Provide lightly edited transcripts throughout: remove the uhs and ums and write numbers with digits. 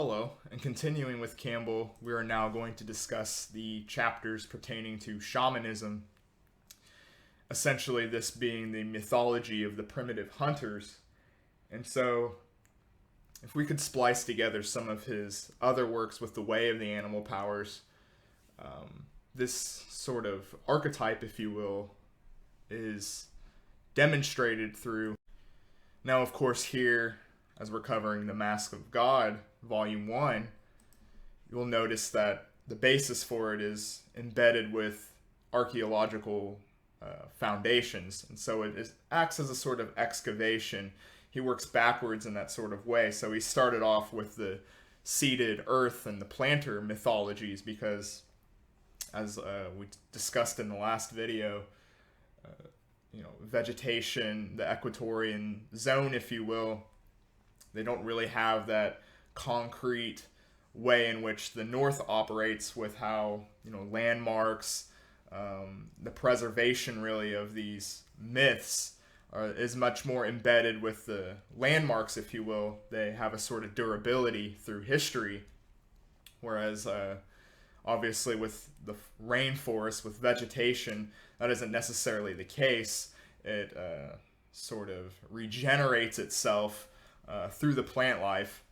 Hello, and continuing with Campbell, we are now going to discuss the chapters pertaining to shamanism, essentially, this being the mythology of the primitive hunters. And so, if we could splice together some of his other works with the way of the animal powers, this sort of archetype, if you will, is demonstrated through. Now, of course, here, as we're covering The Mask of God, Volume 1, you'll notice that the basis for it is embedded with archaeological foundations. And so acts as a sort of excavation. He works backwards in that sort of way. So he started off with the seeded earth and the planter mythologies because, as we discussed in the last video, vegetation, the equatorian zone, if you will, they don't really have that concrete way in which the North operates with how, landmarks, the preservation really of these myths is much more embedded with the landmarks, if you will. They have a sort of durability through history, whereas obviously with the rainforest, with vegetation, that isn't necessarily the case. It sort of regenerates itself through the plant life,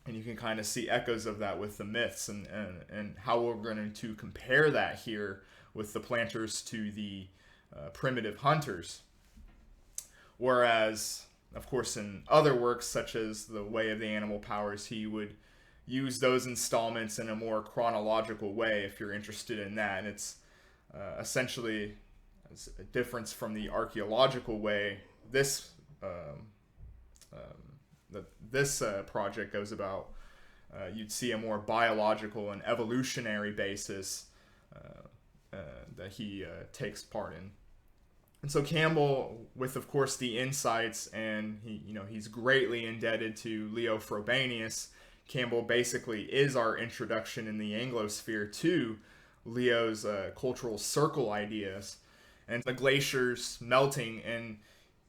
and you can kind of see echoes of that with the myths and how we're going to compare that here with the planters to the primitive hunters. Whereas, of course, in other works such as The Way of the Animal Powers, he would use those installments in a more chronological way if you're interested in that. And it's essentially a difference from the archaeological way this project goes about. You'd see a more biological and evolutionary basis that he takes part in. And so Campbell, with of course the insights, and he's greatly indebted to Leo Frobenius. Campbell basically is our introduction in the Anglosphere to Leo's cultural circle ideas and the glaciers melting, and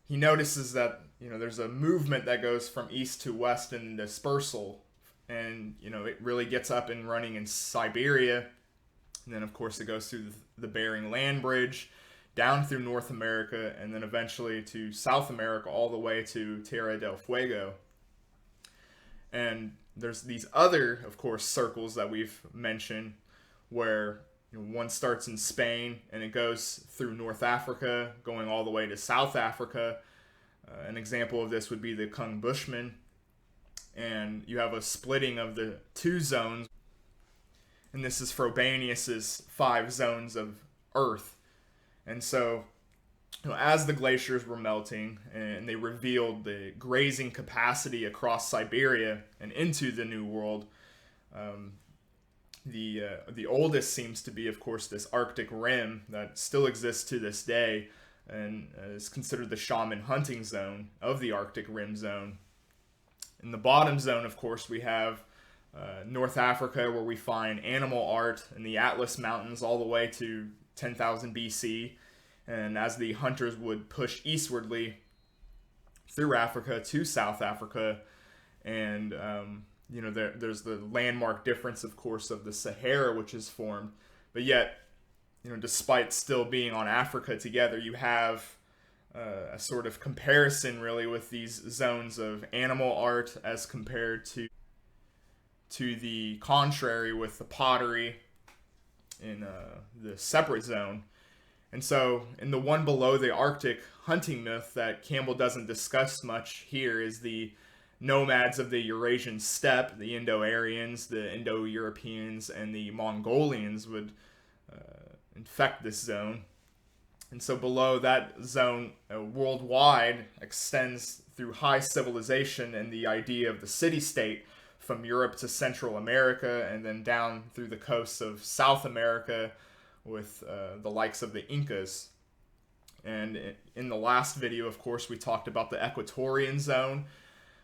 he notices that there's a movement that goes from east to west in dispersal, and it really gets up and running in Siberia, and then of course it goes through the Bering Land Bridge down through North America, and then eventually to South America all the way to Tierra del Fuego. And there's these other, of course, circles that we've mentioned where one starts in Spain and it goes through North Africa, going all the way to South Africa. An example of this would be the Kung Bushman. And you have a splitting of the two zones. And this is Frobenius's 5 zones of Earth. And so, as the glaciers were melting and they revealed the grazing capacity across Siberia and into the New World, the oldest seems to be, of course, this Arctic rim that still exists to this day and is considered the shaman hunting zone of the Arctic rim zone. In the bottom zone, of course, we have North Africa, where we find animal art in the Atlas Mountains all the way to 10,000 BC. And as the hunters would push eastwardly through Africa to South Africa, and there's the landmark difference, of course, of the Sahara, which is formed. But yet, despite still being on Africa together, you have a sort of comparison, really, with these zones of animal art as compared to the contrary with the pottery in the separate zone. And so, in the one below the Arctic hunting myth that Campbell doesn't discuss much here is the nomads of the Eurasian steppe, the Indo-Aryans, the Indo-Europeans, and the Mongolians would infect this zone. And so below that zone, worldwide, extends through high civilization and the idea of the city-state from Europe to Central America, and then down through the coasts of South America with the likes of the Incas. And in the last video, of course, we talked about the Equatorian zone,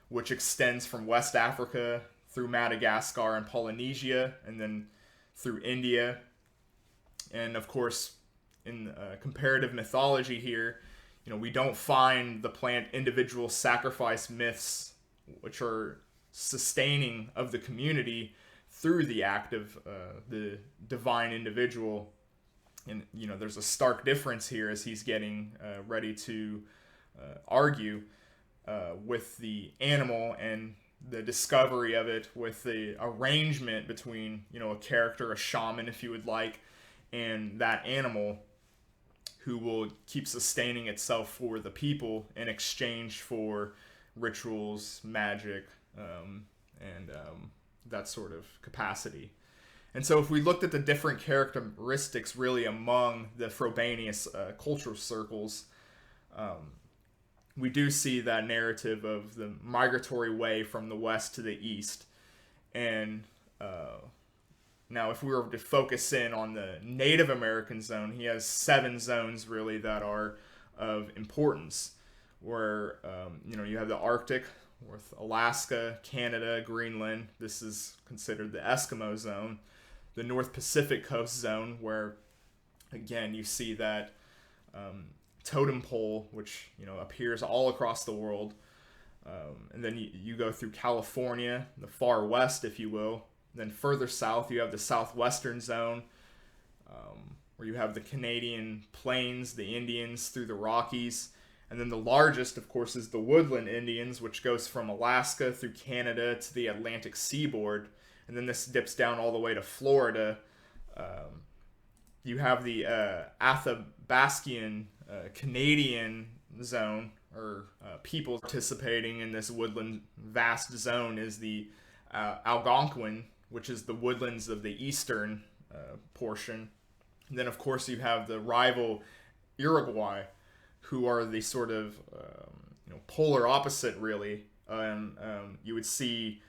which extends from West Africa through Madagascar and Polynesia, and then through India. And of course, in comparative mythology here, we don't find the plant individual sacrifice myths, which are sustaining of the community through the act of the divine individual. And there's a stark difference here as he's getting ready to argue with the animal and the discovery of it, with the arrangement between a character, a shaman if you would like, and that animal, who will keep sustaining itself for the people in exchange for rituals, magic, and that sort of capacity. And so if we looked at the different characteristics really among the Frobenius cultural circles, we do see that narrative of the migratory way from the west to the east. And now if we were to focus in on the Native American zone, he has 7 zones really that are of importance, where you have the Arctic with Alaska, Canada, Greenland. This is considered the Eskimo zone. The North Pacific Coast zone, where again you see that totem pole, which appears all across the world. And then you go through California, the far west, if you will. Then further south, you have the southwestern zone, where you have the Canadian plains, the Indians through the Rockies. And then the largest, of course, is the woodland Indians, which goes from Alaska through Canada to the Atlantic seaboard. And then this dips down all the way to Florida. You have the Athabascan Canadian zone, or people participating in this woodland vast zone, is the Algonquin, which is the woodlands of the eastern portion. And then, of course, you have the rival Uruguay, who are the sort of polar opposite, really. You would see,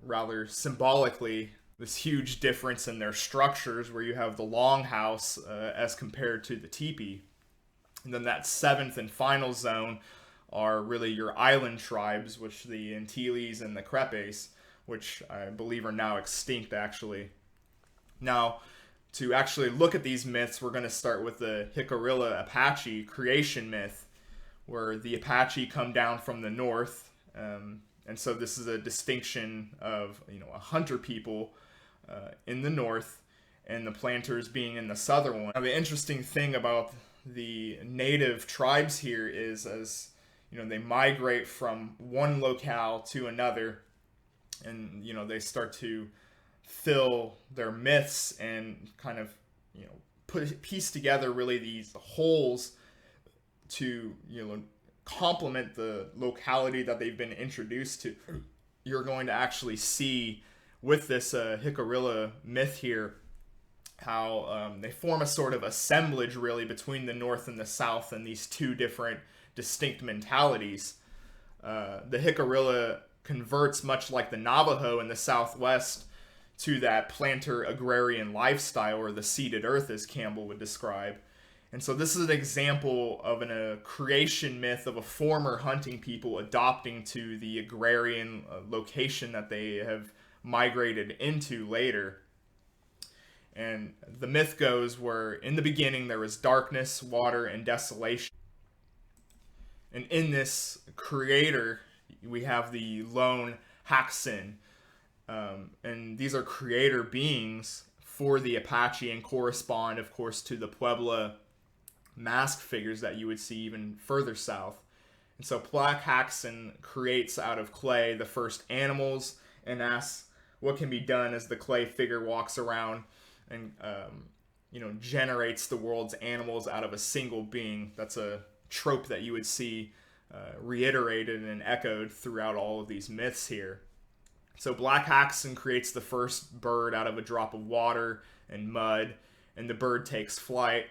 rather symbolically, this huge difference in their structures, where you have the longhouse as compared to the teepee. And then that 7th and final zone are really your island tribes, which the Antilles and the Crepes, which I believe are now extinct, actually. Now, to actually look at these myths, we're going to start with the Jicarilla Apache creation myth, where the Apache come down from the north. And so this is a distinction of a hunter people in the north, and the planters being in the southern one. Now, the interesting thing about the native tribes here is, as they migrate from one locale to another, and they start to fill their myths and kind of piece together really these holes to complement the locality that they've been introduced to. You're going to actually see with this Jicarilla myth here how they form a sort of assemblage really between the north and the south, and these two different distinct mentalities. The Jicarilla converts, much like the Navajo in the southwest, to that planter agrarian lifestyle, or the seeded earth, as Campbell would describe. And so this is an example of a creation myth of a former hunting people adopting to the agrarian location that they have migrated into later. And the myth goes where in the beginning there was darkness, water, and desolation. And in this creator, we have the lone Haxin. And these are creator beings for the Apache, and correspond, of course, to the Puebla mask figures that you would see even further south. And so Black Haxin creates out of clay the first animals, and asks what can be done as the clay figure walks around and generates the world's animals out of a single being. That's a trope that you would see reiterated and echoed throughout all of these myths here. So Black Haxin creates the first bird out of a drop of water and mud, and the bird takes flight.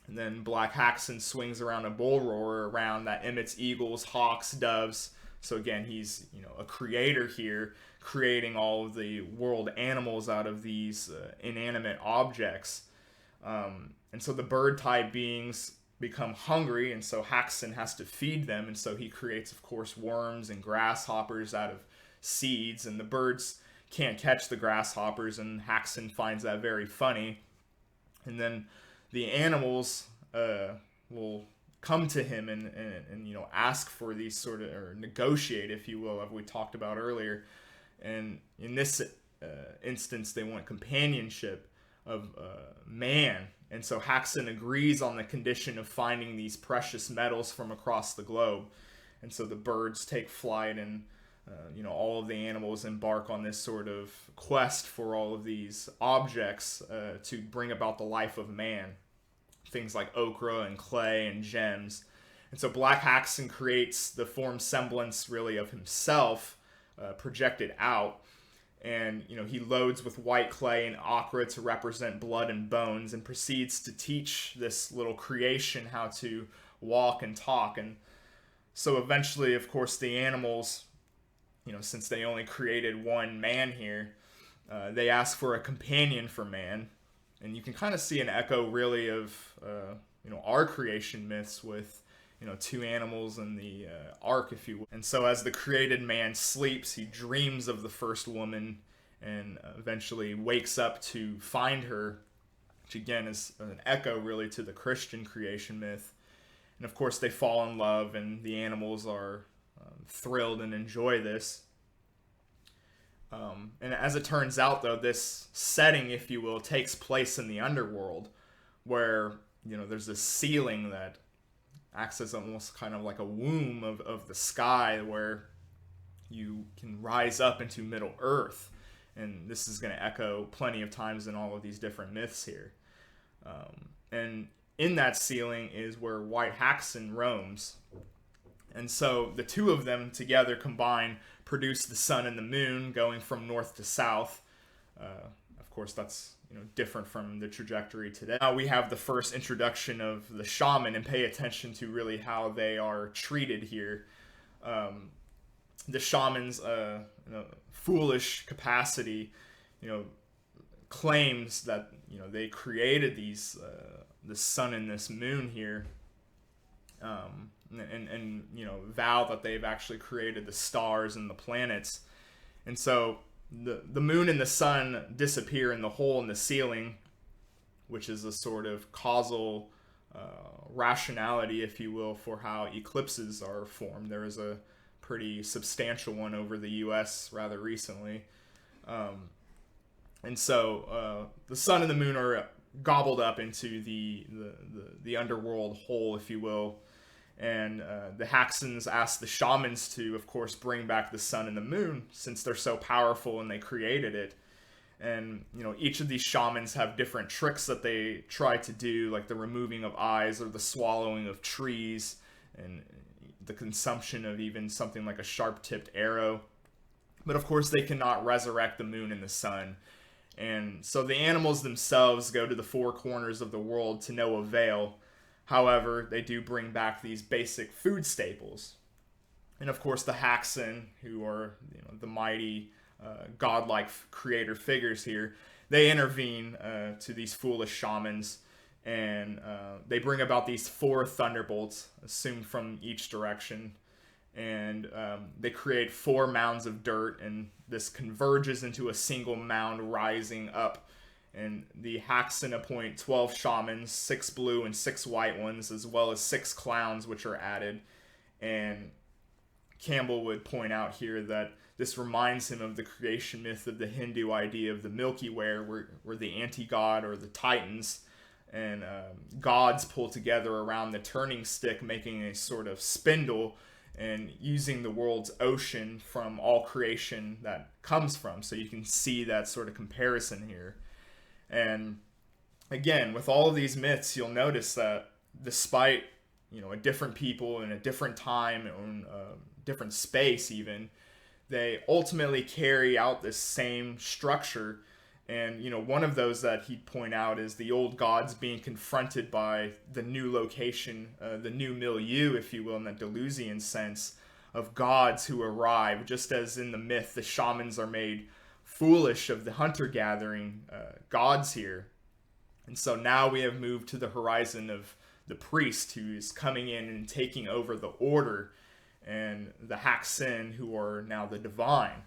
And then Black Haxin swings around a bull roarer around that emits eagles, hawks, doves. So again, he's a creator here, creating all of the world animals out of these inanimate objects. And so the bird-type beings become hungry, and so Haxin has to feed them. And so he creates, of course, worms and grasshoppers out of seeds, and the birds can't catch the grasshoppers, and Haxin finds that very funny. And then the animals will come to him and ask for these sort of, or negotiate, if you will, as we talked about earlier. And in this instance, they want companionship of man. And so Haxon agrees on the condition of finding these precious metals from across the globe. And so the birds take flight, and all of the animals embark on this sort of quest for all of these objects to bring about the life of man. Things like ochre and clay and gems. And so Black Haxon creates the form semblance really of himself projected out. And he loads with white clay and ochre to represent blood and bones, and proceeds to teach this little creation how to walk and talk. And so eventually, of course, the animals, since they only created one man here, they ask for a companion for man. And you can kind of see an echo really of our creation myths with two animals in the ark, if you will. And so as the created man sleeps, he dreams of the first woman, and eventually wakes up to find her, which again is an echo really to the Christian creation myth. And of course they fall in love, and the animals are thrilled and enjoy this. And as it turns out, though, this setting, if you will, takes place in the underworld, where there's this ceiling that acts as almost kind of like a womb of the sky, where you can rise up into Middle Earth. And this is going to echo plenty of times in all of these different myths here. And in that ceiling is where White Haxon roams. And so the two of them together combined produce the sun and the moon, going from north to south. Of course, that's different from the trajectory today. Now we have the first introduction of the shaman, and pay attention to really how they are treated here. The shaman's foolish capacity, claims that they created these the sun and this moon here, and vow that they've actually created the stars and the planets. And so the moon and the sun disappear in the hole in the ceiling, which is a sort of causal rationality, if you will, for how eclipses are formed. There is a pretty substantial one over the US rather recently. And so the sun and the moon are gobbled up into the underworld hole, if you will. And the Haxons ask the shamans to, of course, bring back the sun and the moon, since they're so powerful and they created it. And each of these shamans have different tricks that they try to do, like the removing of eyes, or the swallowing of trees, and the consumption of even something like a sharp-tipped arrow. But of course they cannot resurrect the moon and the sun. And so the animals themselves go to the four corners of the world to no avail. However, they do bring back these basic food staples. And of course the Haxon, who are the mighty godlike creator figures here, they intervene to these foolish shamans, and they bring about these four thunderbolts assumed from each direction. And they create four mounds of dirt, and this converges into a single mound rising up. And the Haxon appoint 12 shamans, 6 blue and 6 white ones, as well as 6 clowns, which are added. And Campbell would point out here that this reminds him of the creation myth of the Hindu idea of the Milky Way, where the anti-god, or the Titans, and gods pull together around the turning stick, making a sort of spindle, and using the world's ocean from all creation that comes from. So you can see that sort of comparison here. And again, with all of these myths, you'll notice that despite a different people in a different time, or different space even, they ultimately carry out this same structure. And one of those that he'd point out is the old gods being confronted by the new location, the new milieu, if you will, in that Deleuzian sense, of gods who arrive. Just as in the myth, the shamans are made foolish of the hunter-gathering gods here. And so now we have moved to the horizon of the priest, who is coming in and taking over the order, and the Haxon, who are now the divine.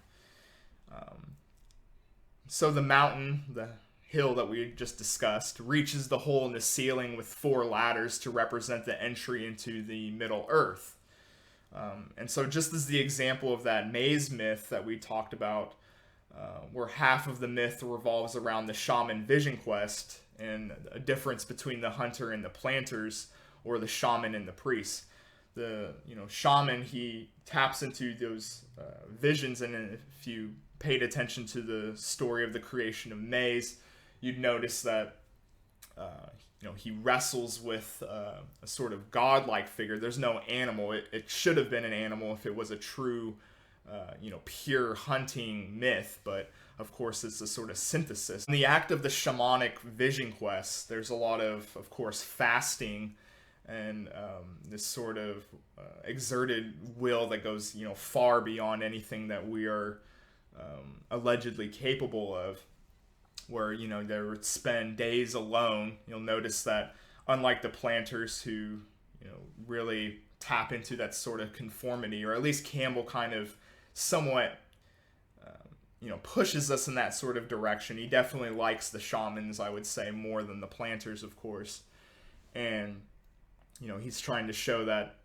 So the mountain, the hill that we just discussed, reaches the hole in the ceiling with 4 ladders to represent the entry into the Middle Earth. And so just as the example of that maze myth that we talked about, where half of the myth revolves around the shaman vision quest and a difference between the hunter and the planters, or the shaman and the priest. The shaman, he taps into those visions, and if you paid attention to the story of the creation of maize, you'd notice that he wrestles with a sort of godlike figure. There's no animal. It should have been an animal if it was a true pure hunting myth, but of course it's a sort of synthesis. In the act of the shamanic vision quest, there's a lot of course, fasting and this sort of exerted will that goes, far beyond anything that we are allegedly capable of, where, they would spend days alone. You'll notice that unlike the planters who, really tap into that sort of conformity, or at least Campbell kind of somewhat pushes us in that sort of direction. He definitely likes the shamans, I would say, more than the planters, of course. And he's trying to show that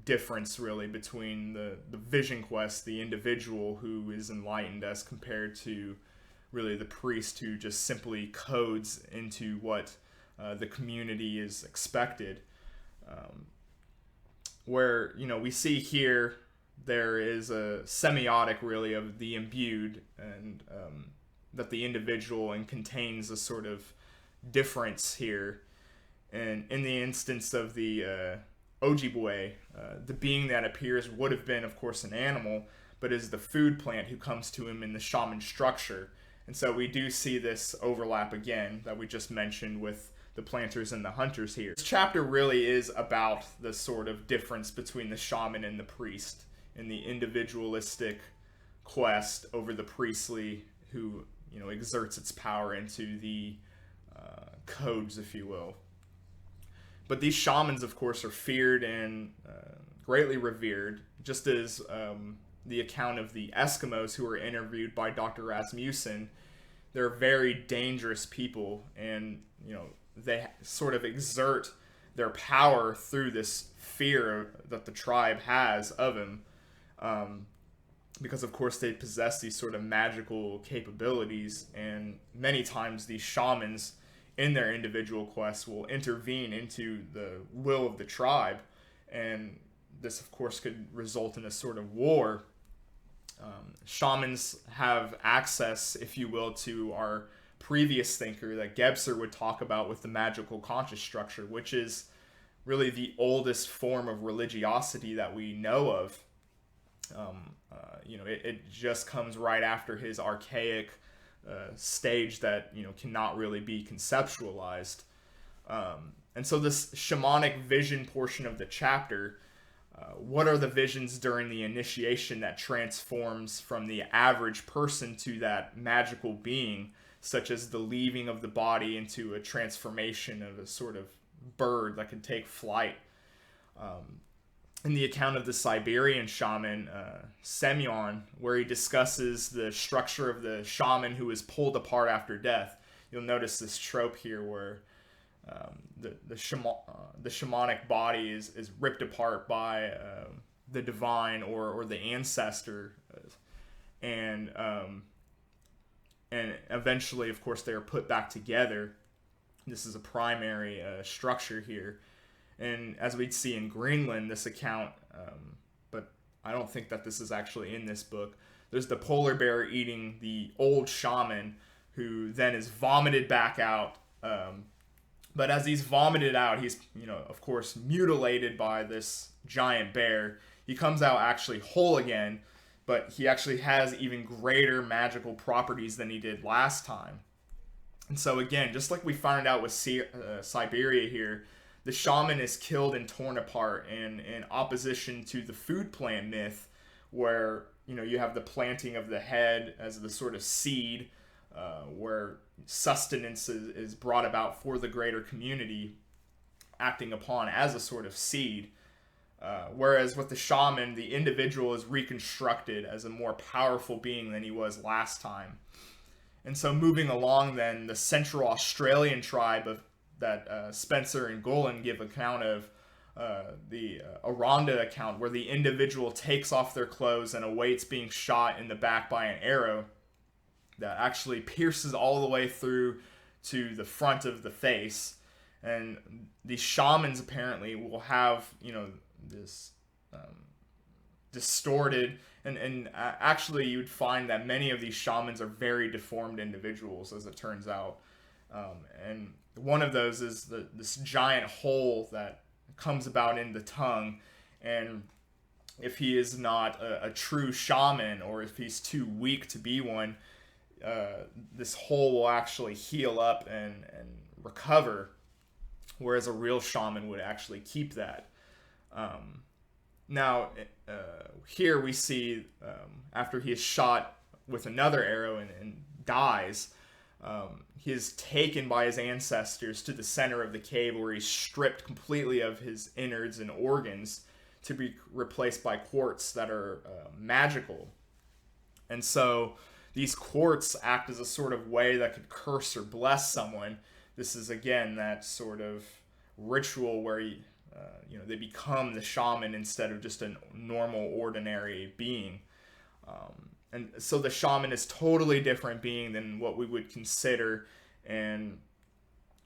difference really between the vision quest, the individual who is enlightened, as compared to really the priest who just simply codes into what the community is expected. Where we see here there is a semiotic really of the imbued, and that the individual, and contains a sort of difference here. And in the instance of the Ojibwe, the being that appears would have been, of course, an animal, but is the food plant who comes to him in the shaman structure. And so we do see this overlap again that we just mentioned with the planters and the hunters here. This chapter really is about the sort of difference between the shaman and the priest, in the individualistic quest over the priestly, who exerts its power into the codes, if you will. But these shamans, of course, are feared and greatly revered, just as the account of the Eskimos who were interviewed by Dr. Rasmussen. They're very dangerous people, and they sort of exert their power through this fear that the tribe has of him, because of course they possess these sort of magical capabilities, and many times these shamans in their individual quests will intervene into the will of the tribe, and this of course could result in a sort of war. Shamans have access, if you will, to our previous thinker that Gebser would talk about with the magical conscious structure, which is really the oldest form of religiosity that we know of. It just comes right after his archaic stage that cannot really be conceptualized. And so this shamanic vision portion of the chapter, what are the visions during the initiation that transforms from the average person to that magical being, such as the leaving of the body into a transformation of a sort of bird that can take flight? In the account of the Siberian shaman, Semyon, where he discusses the structure of the shaman who is pulled apart after death, you'll notice this trope here where the shamanic body is ripped apart by the divine or the ancestor, and eventually, of course, they are put back together. This is a primary structure here. And as we'd see in Greenland, this account, but I don't think that this is actually in this book, there's the polar bear eating the old shaman, who then is vomited back out. But as he's vomited out, he's, of course, mutilated by this giant bear. He comes out actually whole again, but he actually has even greater magical properties than he did last time. And so again, just like we found out with Siberia here, the shaman is killed and torn apart in opposition to the food plant myth, where you have the planting of the head as the sort of seed, where sustenance is brought about for the greater community, acting upon as a sort of seed. Whereas with the shaman, the individual is reconstructed as a more powerful being than he was last time. And so moving along, then the Central Australian tribe that Spencer and Golan give account of, the Aranda account, where the individual takes off their clothes and awaits being shot in the back by an arrow that actually pierces all the way through to the front of the face. And these shamans apparently will have, this distorted, and actually you would find that many of these shamans are very deformed individuals, as it turns out. And one of those is this giant hole that comes about in the tongue, and if he is not a true shaman, or if he's too weak to be one, this hole will actually heal up and recover, whereas a real shaman would actually keep that. Now, here we see, after he is shot with another arrow and dies, he is taken by his ancestors to the center of the cave, where he's stripped completely of his innards and organs to be replaced by quartz that are magical. And so these quartz act as a sort of way that could curse or bless someone. This is, again, that sort of ritual where they become the shaman instead of just a normal, ordinary being. And so the shaman is totally different being than what we would consider, and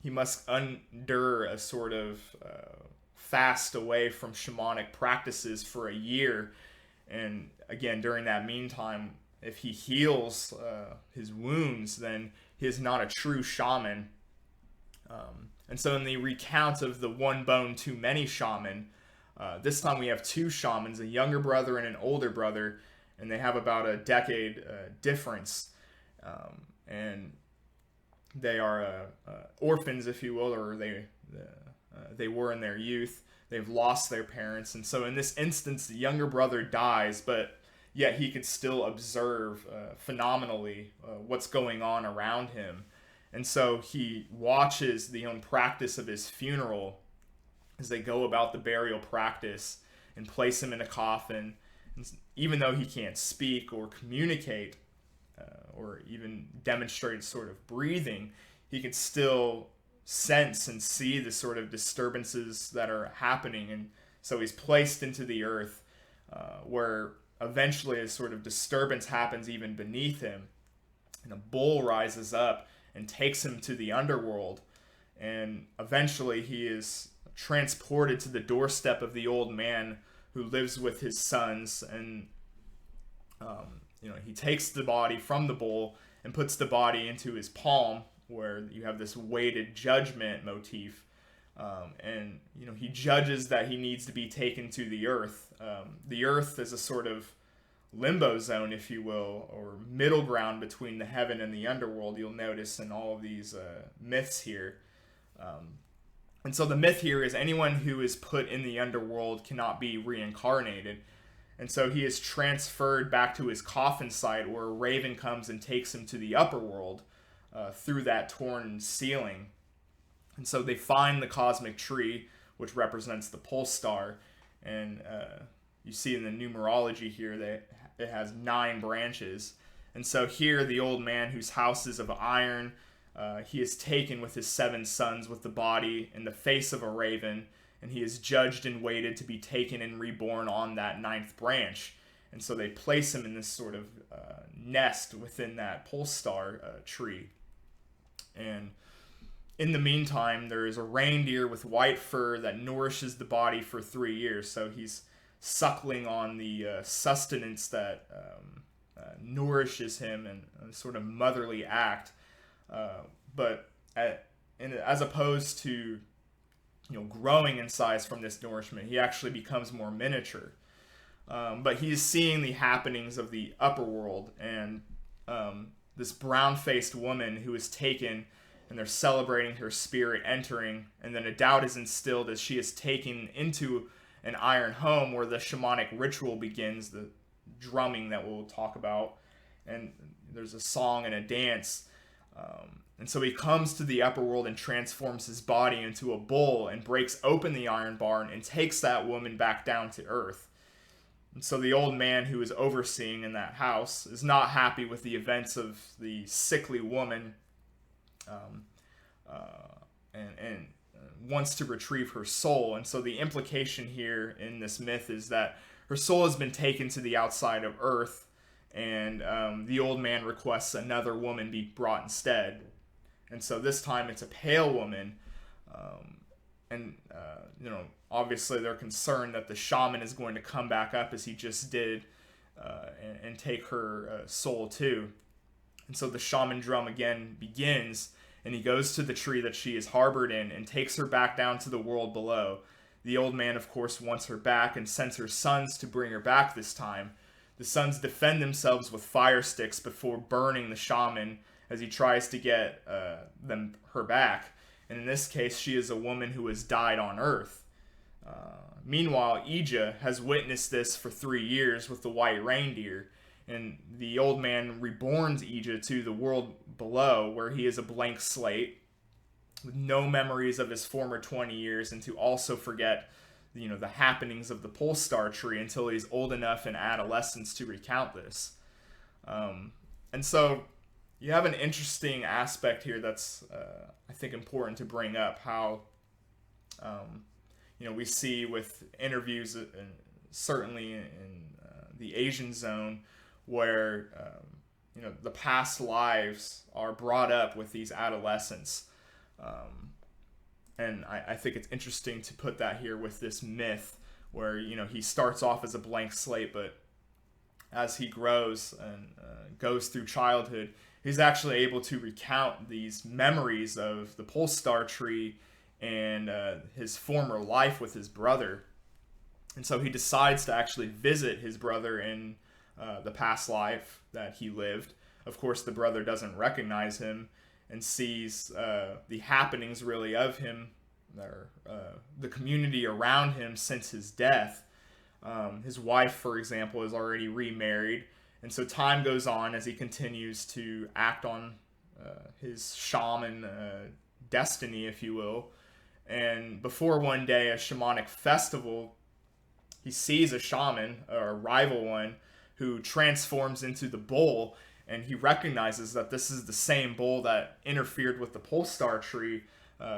he must endure a sort of fast away from shamanic practices for a year. And again, during that meantime, if he heals his wounds, then he is not a true shaman. And so in the recount of the one bone too many shaman, this time we have two shamans, a younger brother and an older brother, and they have about a decade difference. And they are orphans, if you will, or they were in their youth. They've lost their parents. And so in this instance, the younger brother dies, but yet he could still observe phenomenally what's going on around him. And so he watches the own practice of his funeral as they go about the burial practice and place him in a coffin. And even though he can't speak or communicate or even demonstrate sort of breathing, he can still sense and see the sort of disturbances that are happening. And so he's placed into the earth where eventually a sort of disturbance happens even beneath him. And a bull rises up and takes him to the underworld, and eventually he is transported to the doorstep of the old man who lives with his sons. And he takes the body from the bull and puts the body into his palm, where you have this weighted judgment motif, and he judges that he needs to be taken to the earth. The earth is a sort of limbo zone, if you will, or middle ground between the heaven and the underworld. You'll notice in all of these myths here. And so the myth here is anyone who is put in the underworld cannot be reincarnated. And so he is transferred back to his coffin site, where a raven comes and takes him to the upper world through that torn ceiling. And so they find the cosmic tree, which represents the pole star. And you see in the numerology here that it has 9 branches. And so here, the old man, whose house is of iron, he is taken with his 7 sons with the body and the face of a raven, and he is judged and weighted to be taken and reborn on that 9th branch. And so they place him in this sort of nest within that pole star tree. And in the meantime, there is a reindeer with white fur that nourishes the body for 3 years. So he's suckling on the sustenance that nourishes him, and a sort of motherly act. But as opposed to growing in size from this nourishment, he actually becomes more miniature. But he's seeing the happenings of the upper world, and this brown-faced woman who is taken, and they're celebrating her spirit entering, and then a doubt is instilled as she is taken into an iron home where the shamanic ritual begins, the drumming that we'll talk about, and there's a song and a dance. And so he comes to the upper world and transforms his body into a bull and breaks open the iron barn and takes that woman back down to earth. And so the old man who is overseeing in that house is not happy with the events of the sickly woman, um, and wants to retrieve her soul. And so the implication here in this myth is that her soul has been taken to the outside of Earth, and the old man requests another woman be brought instead. And so this time it's a pale woman, and obviously they're concerned that the shaman is going to come back up as he just did, and take her soul too. And so the shaman drum again begins, and he goes to the tree that she is harbored in and takes her back down to the world below. The old man, of course, wants her back and sends her sons to bring her back this time. The sons defend themselves with fire sticks before burning the shaman as he tries to get her back. And in this case, she is a woman who has died on Earth. Meanwhile, Ija has witnessed this for 3 years with the white reindeer, and the old man reborns Ija to the world below, where he is a blank slate with no memories of his former 20 years, and to also forget the happenings of the pole star tree until he's old enough in adolescence to recount this. And so you have an interesting aspect here that's I think important to bring up, how we see with interviews, certainly in the Asian zone, where the past lives are brought up with these adolescents, and I think it's interesting to put that here with this myth, where he starts off as a blank slate, but as he grows and goes through childhood, he's actually able to recount these memories of the pole star tree and his former life with his brother. And so he decides to actually visit his brother in the past life that he lived. Of course, the brother doesn't recognize him and sees the happenings really of him, or the community around him since his death. His wife, for example, is already remarried. And so time goes on as he continues to act on his shaman destiny, if you will. And before one day, a shamanic festival, he sees a shaman, or a rival one, who transforms into the bull, and he recognizes that this is the same bull that interfered with the pole star tree,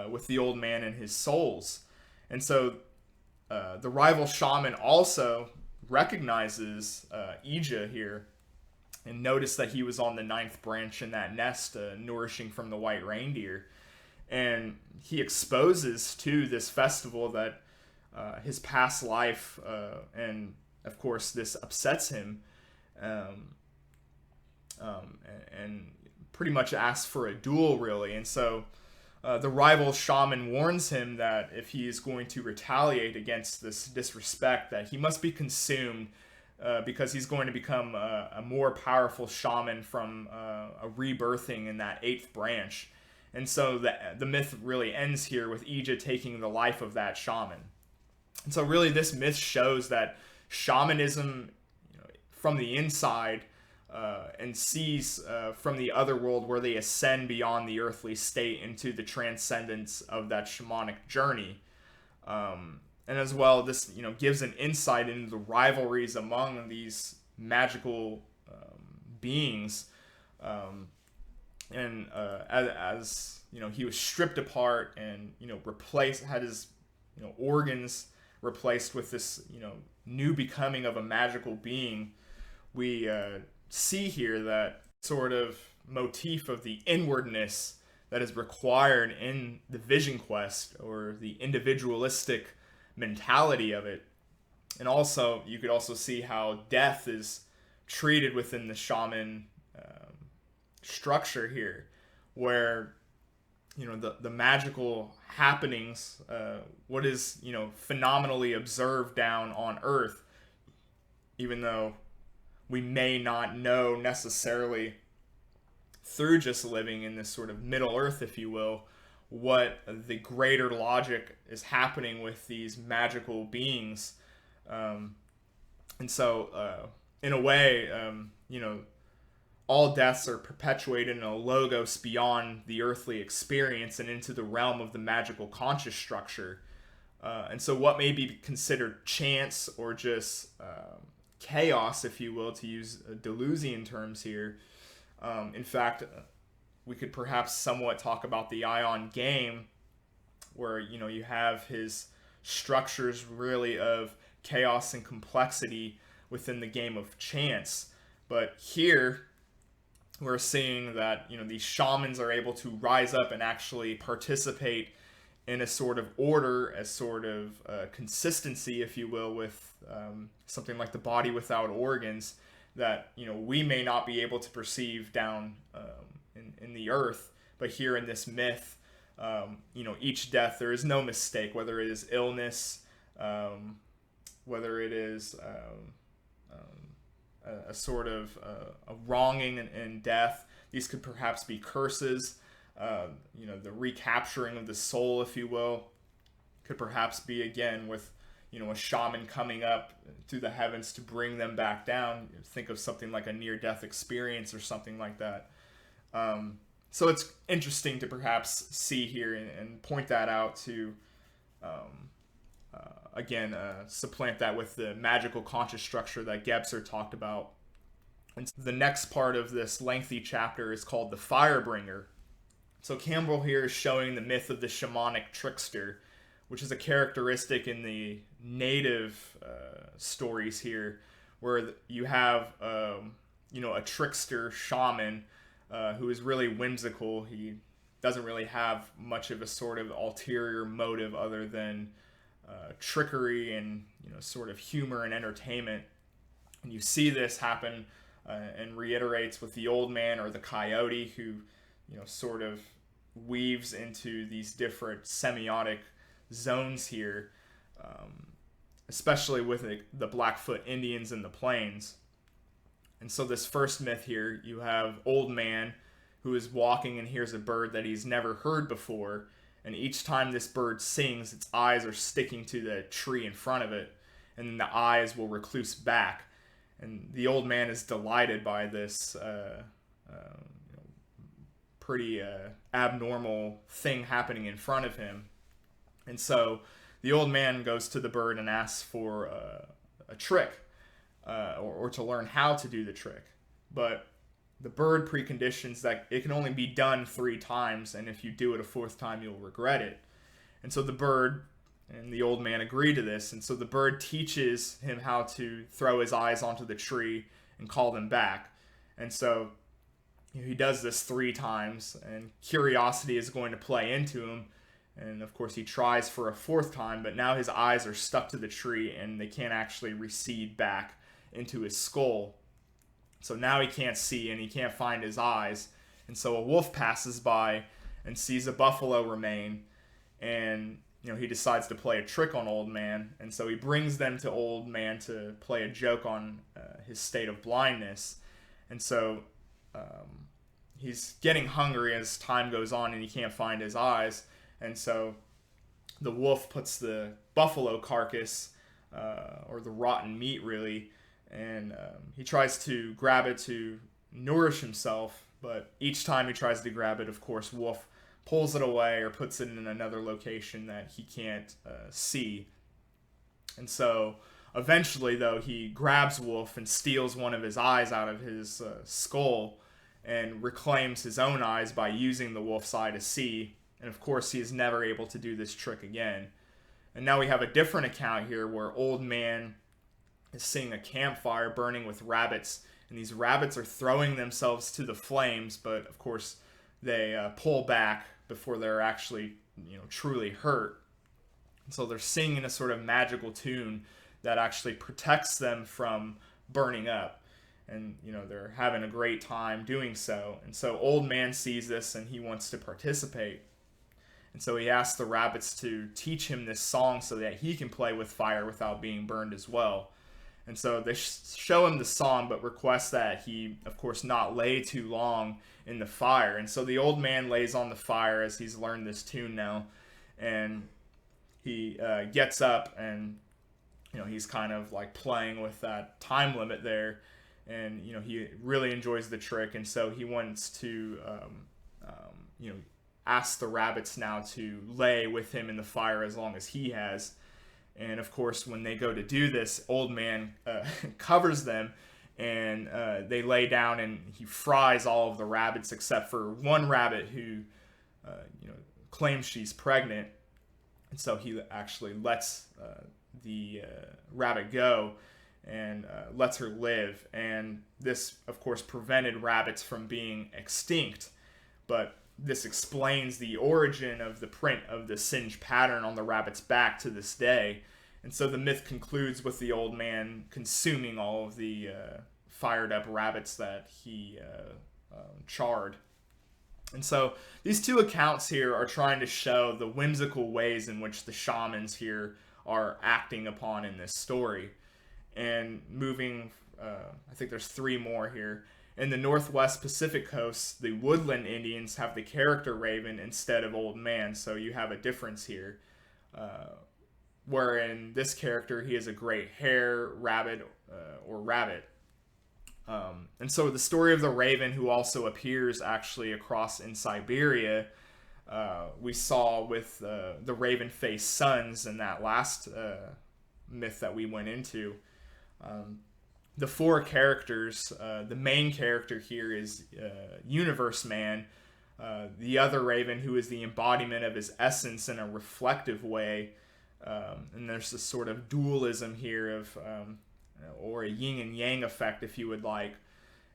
with the old man and his souls. And so the rival shaman also recognizes Ija here, and noticed that he was on the 9th branch in that nest, nourishing from the white reindeer. And he exposes to this festival that his past life, and of course this upsets him, and pretty much asks for a duel, really. And so the rival shaman warns him that if he is going to retaliate against this disrespect, that he must be consumed, because he's going to become a more powerful shaman from a rebirthing in that 8th branch. And so the myth really ends here with Ija taking the life of that shaman. And so really this myth shows that shamanism, from the inside, and sees from the other world, where they ascend beyond the earthly state into the transcendence of that shamanic journey. And as well, this gives an insight into the rivalries among these magical beings. And as he was stripped apart and had his organs replaced with this new becoming of a magical being, we see here that sort of motif of the inwardness that is required in the vision quest, or the individualistic mentality of it. And also, you could also see how death is treated within the shaman structure here, where the magical happenings, what is phenomenally observed down on Earth, even though we may not know necessarily through just living in this sort of Middle Earth, if you will, what the greater logic is happening with these magical beings. And so in a way, all deaths are perpetuated in a logos beyond the earthly experience and into the realm of the magical conscious structure. And so what may be considered chance, or just chaos, if you will, to use Deleuzian terms here. In fact, we could perhaps somewhat talk about the ion game, where you have his structures really of chaos and complexity within the game of chance. But here we're seeing that these shamans are able to rise up and actually participate in a sort of order, a sort of consistency, if you will, with something like the body without organs that we may not be able to perceive down in the earth, but here in this myth, each death, there is no mistake, whether it is illness, whether it is a sort of a wronging and death. These could perhaps be curses. The recapturing of the soul, if you will, could perhaps be again with a shaman coming up through the heavens to bring them back down. Think of something like a near-death experience or something like that. So it's interesting to perhaps see here and point that out to supplant that with the magical conscious structure that Gebser talked about. And the next part of this lengthy chapter is called the Firebringer. So Campbell here is showing the myth of the shamanic trickster, which is a characteristic in the native stories here, where you have a trickster shaman who is really whimsical. He doesn't really have much of a sort of ulterior motive other than trickery and sort of humor and entertainment. And you see this happen and reiterates with the old man or the coyote, who sort of weaves into these different semiotic zones here, especially with the Blackfoot Indians in the plains. And so this first myth here, you have old man who is walking and hears a bird that he's never heard before, and each time this bird sings, its eyes are sticking to the tree in front of it, and then the eyes will recluse back. And the old man is delighted by this pretty abnormal thing happening in front of him. And so the old man goes to the bird and asks for a trick, or to learn how to do the trick. But the bird preconditions that it can only be done 3 times, and if you do it a 4th time, you'll regret it. And so the bird and the old man agree to this, and so the bird teaches him how to throw his eyes onto the tree and call them back. And so he does this 3 times, and curiosity is going to play into him. And of course he tries for a 4th time, but now his eyes are stuck to the tree and they can't actually recede back into his skull. So now he can't see and he can't find his eyes. And so a wolf passes by and sees a buffalo remain, and he decides to play a trick on old man. And so he brings them to old man to play a joke on his state of blindness. And so he's getting hungry as time goes on and he can't find his eyes. And so the wolf puts the buffalo carcass, or the rotten meat really, and he tries to grab it to nourish himself. But each time he tries to grab it, of course, wolf pulls it away or puts it in another location that he can't see. And so eventually, though, he grabs wolf and steals one of his eyes out of his skull and reclaims his own eyes by using the wolf's eye to see. And of course, he is never able to do this trick again. And now we have a different account here where old man is seeing a campfire burning with rabbits, and these rabbits are throwing themselves to the flames, but of course they pull back before they're actually truly hurt. And so they're singing a sort of magical tune that actually protects them from burning up. And they're having a great time doing so. And so old man sees this and he wants to participate. And so he asks the rabbits to teach him this song so that he can play with fire without being burned as well. And so they show him the song, but request that he, of course, not lay too long in the fire. And so the old man lays on the fire as he's learned this tune now. And he gets up and, he's kind of like playing with that time limit there. And, he really enjoys the trick. And so he wants to, ask the rabbits now to lay with him in the fire as long as he has. And of course, when they go to do this, Old Man covers them, and they lay down, and he fries all of the rabbits except for one rabbit who, claims she's pregnant. And so he actually lets the rabbit go and lets her live. And this, of course, prevented rabbits from being extinct. But this explains the origin of the print of the singe pattern on the rabbit's back to this day. And so the myth concludes with the Old Man consuming all of the fired up rabbits that he charred. And so these two accounts here are trying to show the whimsical ways in which the shamans here are acting upon in this story. And moving, I think there's 3 more here. In the Northwest Pacific coast, the woodland Indians have the character raven instead of Old Man, so you have a difference here. Where in this character, he is a great hare, rabbit, or rabbit. And so the story of the raven, who also appears actually across in Siberia, we saw with the raven-faced sons in that last myth that we went into. The 4 characters, the main character here is Universe Man, the other raven who is the embodiment of his essence in a reflective way, and there's this sort of dualism here of, or a yin and yang effect if you would like,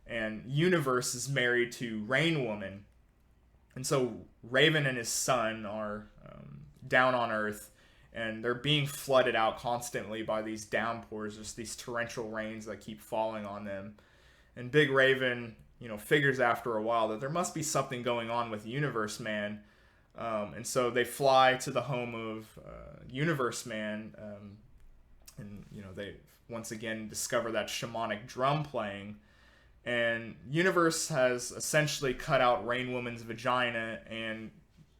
and Universe is married to Rain Woman, and so Raven and his son are down on Earth, and they're being flooded out constantly by these downpours, just these torrential rains that keep falling on them. And Big Raven, figures after a while that there must be something going on with Universe Man. And so they fly to the home of Universe Man, and they once again discover that shamanic drum playing. And Universe has essentially cut out Rain Woman's vagina, and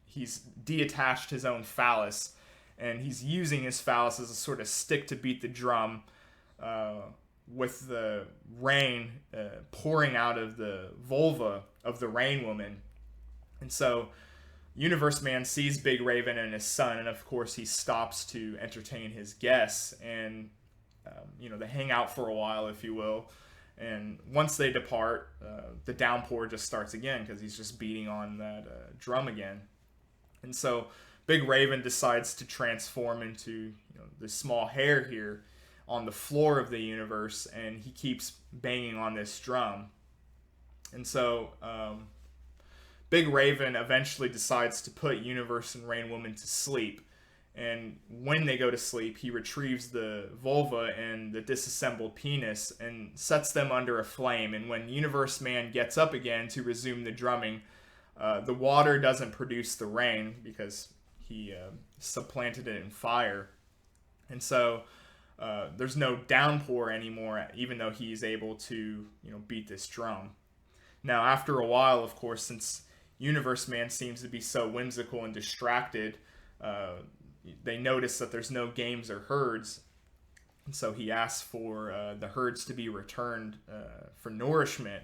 he's detached his own phallus. And he's using his phallus as a sort of stick to beat the drum, with the rain pouring out of the vulva of the Rain Woman. And so Universe Man sees Big Raven and his son, and of course he stops to entertain his guests. And, they hang out for a while, if you will. And once they depart, the downpour just starts again because he's just beating on that drum again. And so Big Raven decides to transform into this small hare here on the floor of the universe, and he keeps banging on this drum. And so Big Raven eventually decides to put Universe and Rain Woman to sleep. And when they go to sleep, he retrieves the vulva and the disassembled penis and sets them under a flame. And when Universe Man gets up again to resume the drumming, the water doesn't produce the rain because he supplanted it in fire. And so there's no downpour anymore, even though he's able to beat this drum. Now, after a while, of course, since Universe Man seems to be so whimsical and distracted, they notice that there's no games or herds, and so he asks for the herds to be returned for nourishment,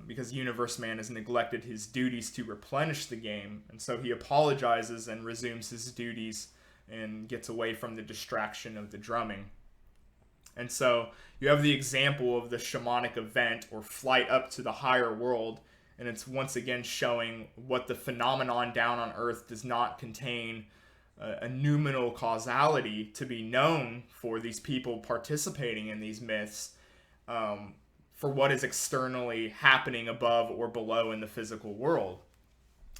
because Universe Man has neglected his duties to replenish the game. And so he apologizes and resumes his duties and gets away from the distraction of the drumming. And so you have the example of the shamanic event or flight up to the higher world, and it's once again showing what the phenomenon down on Earth does not contain a noumenal causality to be known for these people participating in these myths, for what is externally happening above or below in the physical world.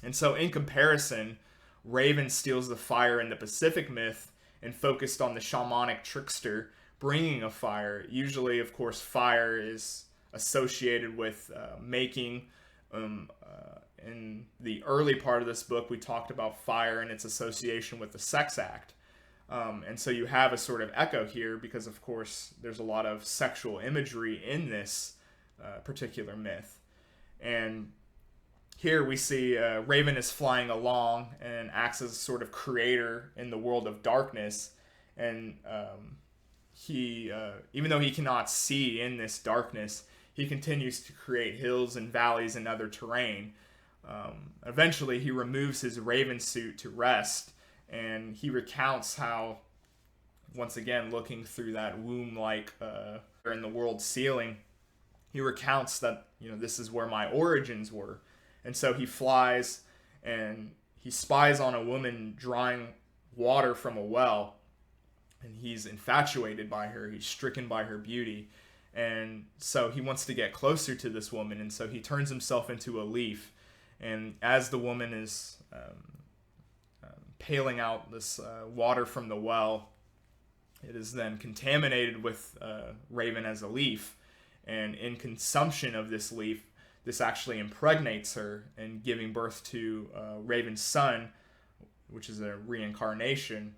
And so in comparison, Raven steals the fire in the Pacific myth and focused on the shamanic trickster bringing a fire. Usually, of course, fire is associated with making. In the early part of this book, we talked about fire and its association with the sex act. And so you have a sort of echo here because, of course, there's a lot of sexual imagery in this particular myth. And here we see Raven is flying along and acts as a sort of creator in the world of darkness. And he, even though he cannot see in this darkness, he continues to create hills and valleys and other terrain. Eventually, he removes his raven suit to rest, and he recounts how once again, looking through that womb-like in the world ceiling, he recounts that, this is where my origins were. And so he flies and he spies on a woman drawing water from a well, and he's infatuated by her. He's stricken by her beauty. And so he wants to get closer to this woman, and so he turns himself into a leaf. And as the woman is paling out this water from the well, it is then contaminated with Raven as a leaf. And in consumption of this leaf, this actually impregnates her and giving birth to Raven's son, which is a reincarnation.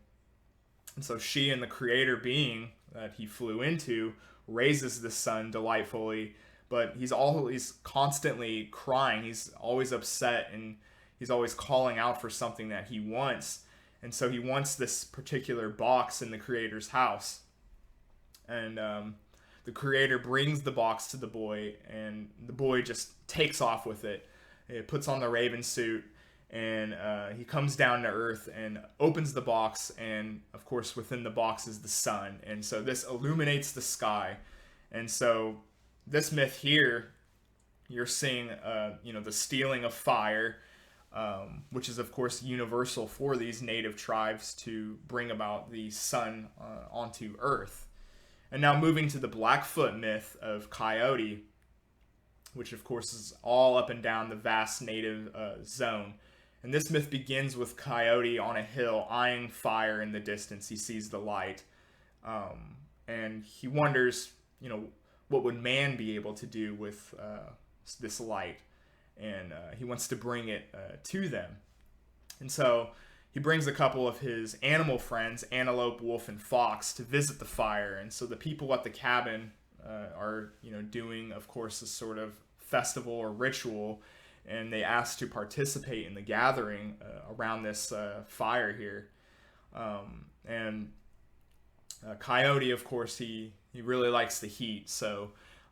And so she and the creator being that he flew into raises this son delightfully, but he's always constantly crying. He's always upset, and he's always calling out for something that he wants. And so he wants this particular box in the creator's house. And the creator brings the box to the boy, and the boy just takes off with it. It puts on the Raven suit, and he comes down to earth and opens the box, and of course within the box is the sun. And so this illuminates the sky. And so this myth here, you're seeing the stealing of fire, which is of course universal for these native tribes to bring about the sun onto earth. And now moving to the Blackfoot myth of Coyote, which of course is all up and down the vast native zone. And this myth begins with Coyote on a hill eyeing fire in the distance. He sees the light. And he wonders, what would man be able to do with this light? And he wants to bring it to them. And so he brings a couple of his animal friends, Antelope, Wolf, and Fox, to visit the fire. And so the people at the cabin are, doing, of course, a sort of festival or ritual, and they ask to participate in the gathering around this fire here. Coyote, of course, he really likes the heat, so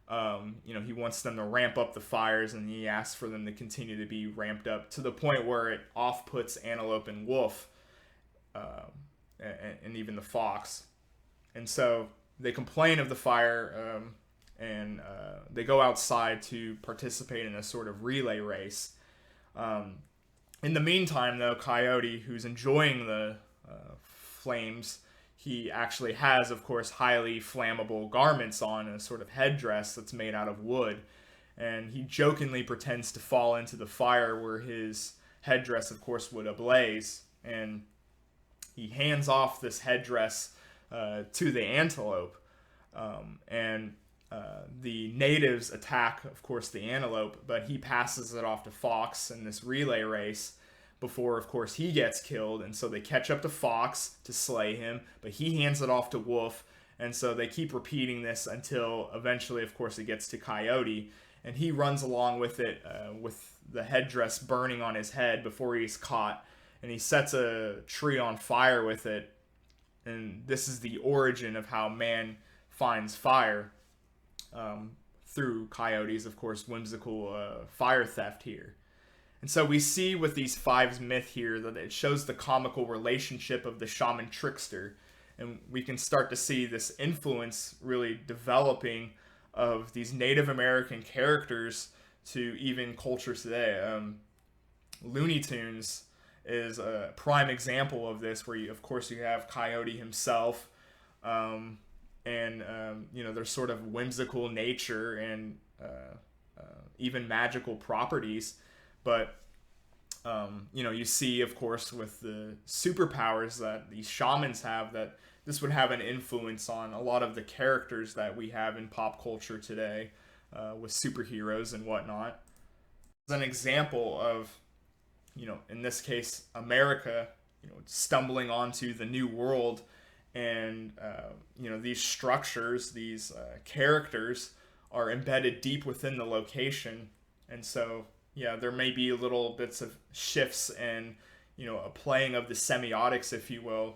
he wants them to ramp up the fires, and he asks for them to continue to be ramped up to the point where it off-puts Antelope and Wolf, and even the Fox. And so they complain of the fire, and they go outside to participate in a sort of relay race. In the meantime, though, Coyote, who's enjoying the flames, he actually has, of course, highly flammable garments on, a sort of headdress that's made out of wood. And he jokingly pretends to fall into the fire where his headdress, of course, would ablaze. And he hands off this headdress to the antelope. The natives attack, of course, the antelope, but he passes it off to Fox in this relay race before, of course, he gets killed. And so they catch up to Fox to slay him, but he hands it off to Wolf. And so they keep repeating this until eventually, of course, it gets to Coyote, and he runs along with it with the headdress burning on his head before he's caught, and he sets a tree on fire with it. And this is the origin of how man finds fire, through Coyote's, of course, whimsical fire theft here. And so we see with these fives myth here that it shows the comical relationship of the shaman trickster. And we can start to see this influence really developing of these Native American characters to even cultures today. Looney Tunes is a prime example of this, where of course you have Coyote himself, and their sort of whimsical nature and even magical properties. But you see, of course, with the superpowers that these shamans have, that this would have an influence on a lot of the characters that we have in pop culture today, with superheroes and whatnot. As an example of, in this case, America, stumbling onto the new world, and these structures, these characters are embedded deep within the location. And so there may be little bits of shifts and a playing of the semiotics, if you will,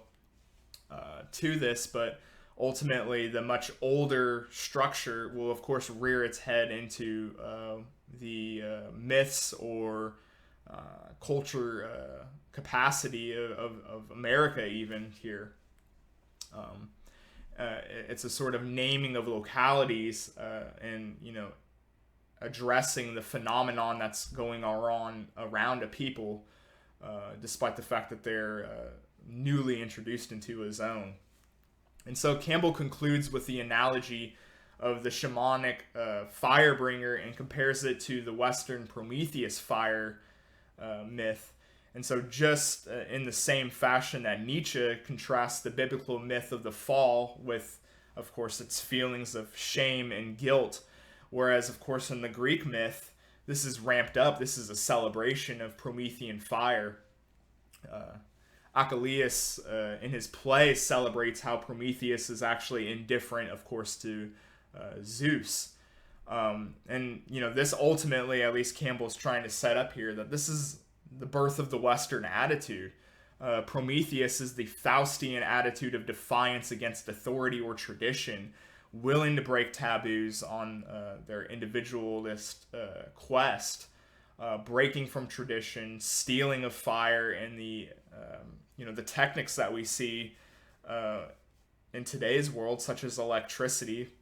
to this, but ultimately the much older structure will of course rear its head into the myths or culture capacity of America even here. Um, it's a sort of naming of localities, and addressing the phenomenon that's going on around a people, despite the fact that they're newly introduced into a zone. And so Campbell concludes with the analogy of the shamanic firebringer and compares it to the Western Prometheus fire myth. And so just in the same fashion that Nietzsche contrasts the biblical myth of the fall with, of course, its feelings of shame and guilt, whereas, of course, in the Greek myth, this is ramped up. This is a celebration of Promethean fire. Achilles, in his play, celebrates how Prometheus is actually indifferent, of course, to Zeus. And this ultimately, at least Campbell's trying to set up here, that this is the birth of the Western attitude. Prometheus is the Faustian attitude of defiance against authority or tradition, willing to break taboos on their individualist quest, breaking from tradition, stealing of fire, and the techniques that we see in today's world, such as electricity.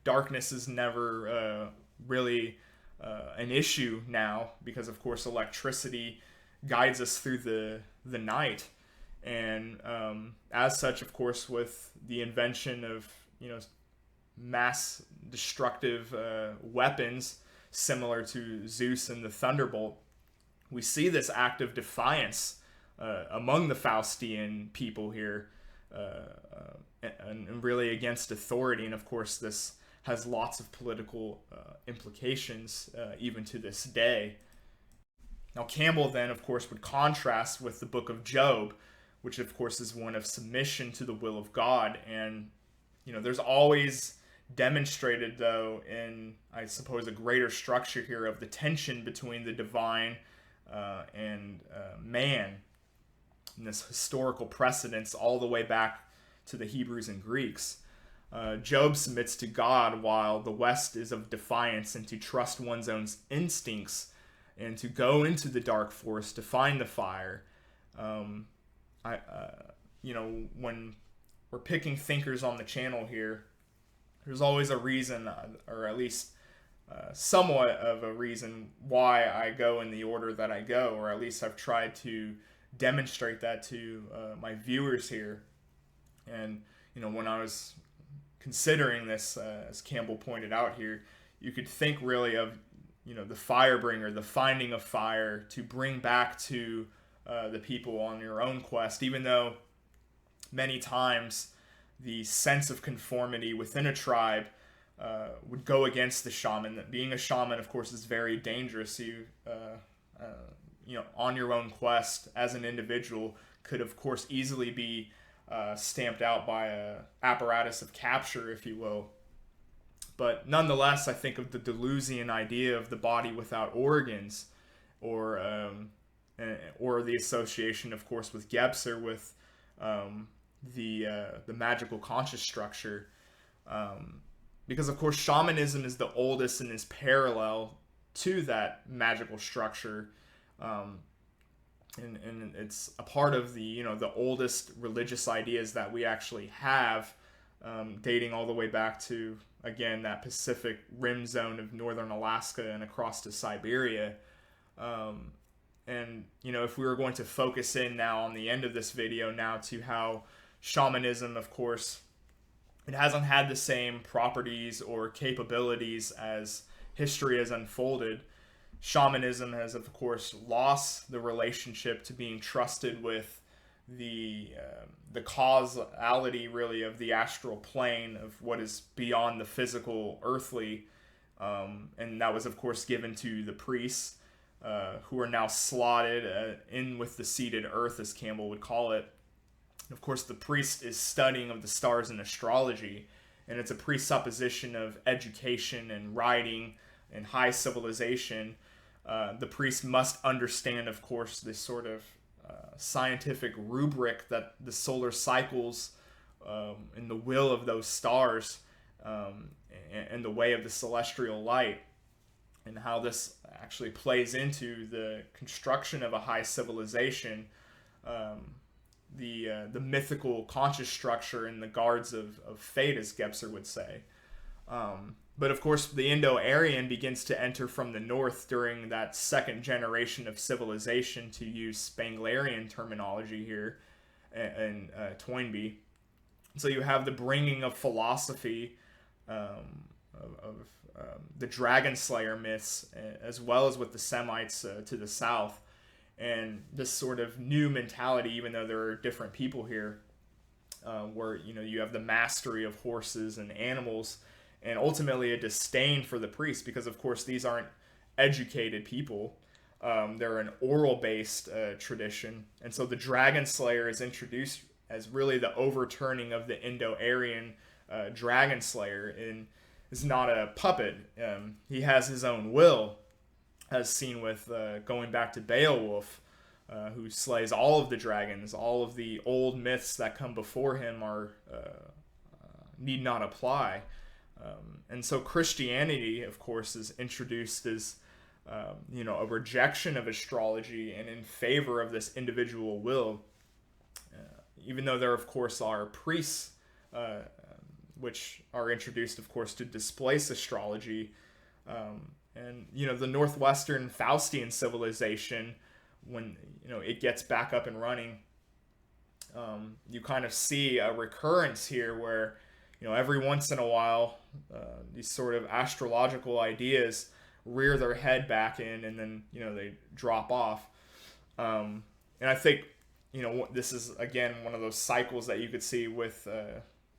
Darkness is never really an issue now, because of course electricity guides us through the night, and as such, of course, with the invention of mass destructive weapons similar to Zeus and the Thunderbolt, we see this act of defiance among the Faustian people here, and really against authority. And of course this has lots of political implications even to this day. Now Campbell then, of course, would contrast with the book of Job, which of course is one of submission to the will of God. And there's always demonstrated, though, in, I suppose, a greater structure here of the tension between the divine and man, and this historical precedence all the way back to the Hebrews and Greeks. Job submits to God, while the West is of defiance and to trust one's own instincts and to go into the dark forest to find the fire. When we're picking thinkers on the channel here, there's always a reason, or at least somewhat of a reason, why I go in the order that I go, or at least I've tried to demonstrate that to my viewers here. And when I was considering this, as Campbell pointed out here, you could think really of the firebringer, the finding of fire to bring back to the people on your own quest, even though many times the sense of conformity within a tribe would go against the shaman. That being a shaman, of course, is very dangerous. You on your own quest as an individual could, of course, easily be stamped out by a apparatus of capture, if you will. But nonetheless, I think of the Deleuzian idea of the body without organs, or the association, of course, with Gebser with the magical conscious structure, because of course shamanism is the oldest and is parallel to that magical structure, and it's a part of the the oldest religious ideas that we actually have, dating all the way back to, again, that Pacific Rim zone of northern Alaska and across to Siberia. And if we were going to focus in now on the end of this video now to how shamanism, of course, it hasn't had the same properties or capabilities as history has unfolded. Shamanism has, of course, lost the relationship to being trusted with the causality, really, of the astral plane, of what is beyond the physical earthly, and that was, of course, given to the priests, who are now slotted in with the seated earth, as Campbell would call it. Of course, the priest is studying of the stars and astrology, and it's a presupposition of education and writing and high civilization. The priest must understand, of course, this sort of scientific rubric that the solar cycles and the will of those stars, and the way of the celestial light, and how this actually plays into the construction of a high civilization, the mythical conscious structure and the guards of fate, as Gebser would say. But of course, the Indo-Aryan begins to enter from the north during that second generation of civilization, to use Spenglerian terminology here, and Toynbee. So you have the bringing of philosophy, of the dragon slayer myths, as well as with the Semites to the south, and this sort of new mentality, even though there are different people here, where you have the mastery of horses and animals, and ultimately a disdain for the priests, because of course these aren't educated people. They're an oral-based tradition, and so the dragon slayer is introduced as really the overturning of the Indo-Aryan dragon slayer, and is not a puppet. He has his own will, as seen with going back to Beowulf, who slays all of the dragons. All of the old myths that come before him are need not apply. And so Christianity, of course, is introduced as a rejection of astrology and in favor of this individual will. Even though there, of course, are priests, which are introduced, of course, to displace astrology. And the Northwestern Faustian civilization, when it gets back up and running, you kind of see a recurrence here where every once in a while these sort of astrological ideas rear their head back in, and then they drop off. And I think this is again one of those cycles that you could see with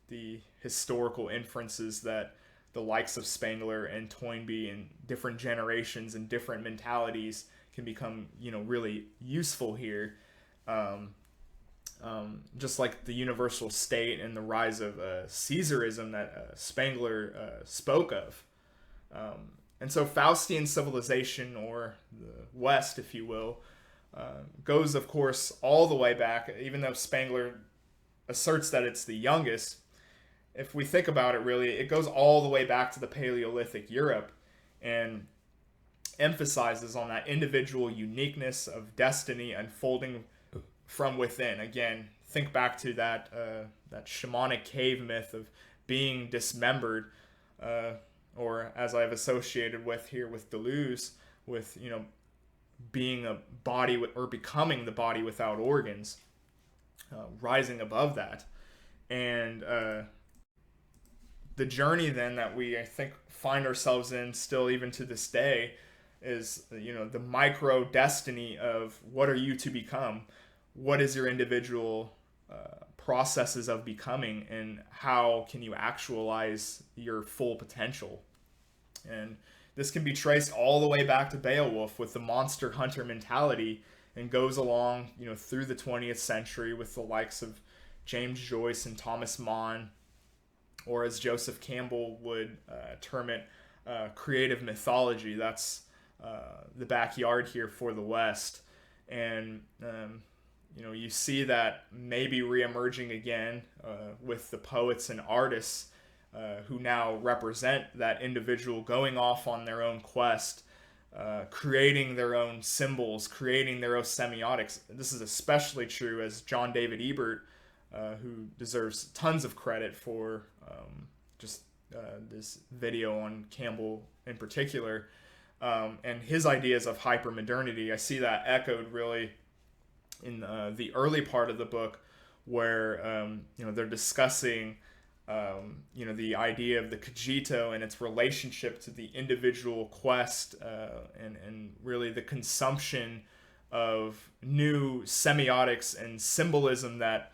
the historical inferences that the likes of Spengler and Toynbee and different generations and different mentalities can become, really useful here. Just like the universal state and the rise of Caesarism that Spengler spoke of. And so Faustian civilization, or the West, if you will, goes, of course, all the way back, even though Spengler asserts that it's the youngest. If we think about it, really, it goes all the way back to the Paleolithic Europe, and emphasizes on that individual uniqueness of destiny unfolding from within. Again, think back to that shamanic cave myth of being dismembered, or as I've associated with here with Deleuze, with being a body or becoming the body without organs, rising above that. And the journey then that we, I think, find ourselves in still even to this day is the micro destiny of what are you to become, what is your individual processes of becoming, and how can you actualize your full potential. And this can be traced all the way back to Beowulf with the monster hunter mentality, and goes along through the 20th century with the likes of James Joyce and Thomas Mann, or as Joseph Campbell would term it, creative mythology. That's the backyard here for the West. And you see that maybe reemerging again with the poets and artists who now represent that individual going off on their own quest, creating their own symbols, creating their own semiotics. This is especially true as John David Ebert, who deserves tons of credit for this video on Campbell in particular, and his ideas of hypermodernity. I see that echoed really in the early part of the book, where they're discussing the idea of the cogito and its relationship to the individual quest, and really the consumption of new semiotics and symbolism that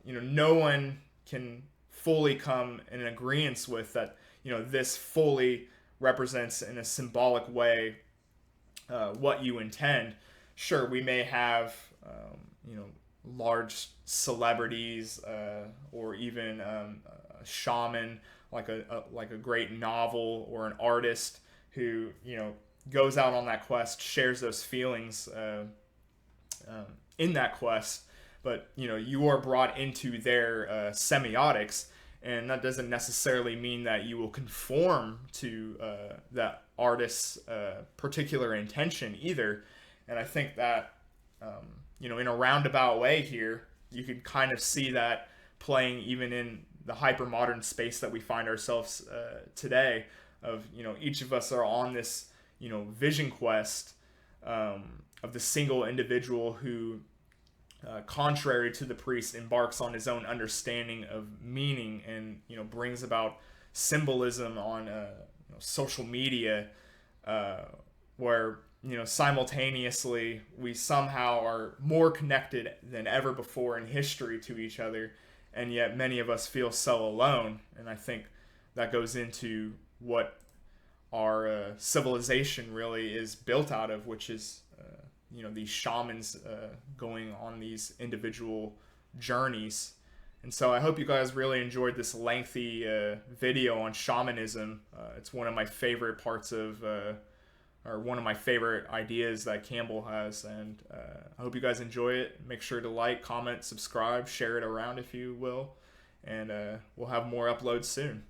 no one can fully come in agreement with, that this fully represents in a symbolic way what you intend. Sure, we may have large celebrities, or even a shaman, like a great novel, or an artist who goes out on that quest, shares those feelings in that quest. But you are brought into their semiotics, and that doesn't necessarily mean that you will conform to that artist's particular intention either. And I think that in a roundabout way here, you could kind of see that playing even in the hypermodern space that we find ourselves today. Of, you know, each of us are on this, you know, vision quest of the single individual who, contrary to the priest, embarks on his own understanding of meaning, and, you know, brings about symbolism on you know, social media, where, you know, simultaneously we somehow are more connected than ever before in history to each other, and yet many of us feel so alone. And I think that goes into what our civilization really is built out of, which is you know, these shamans going on these individual journeys. And so I hope you guys really enjoyed this lengthy video on shamanism. It's one of my favorite parts of, or one of my favorite ideas that Campbell has. And I hope you guys enjoy it. Make sure to like, comment, subscribe, share it around if you will. And we'll have more uploads soon.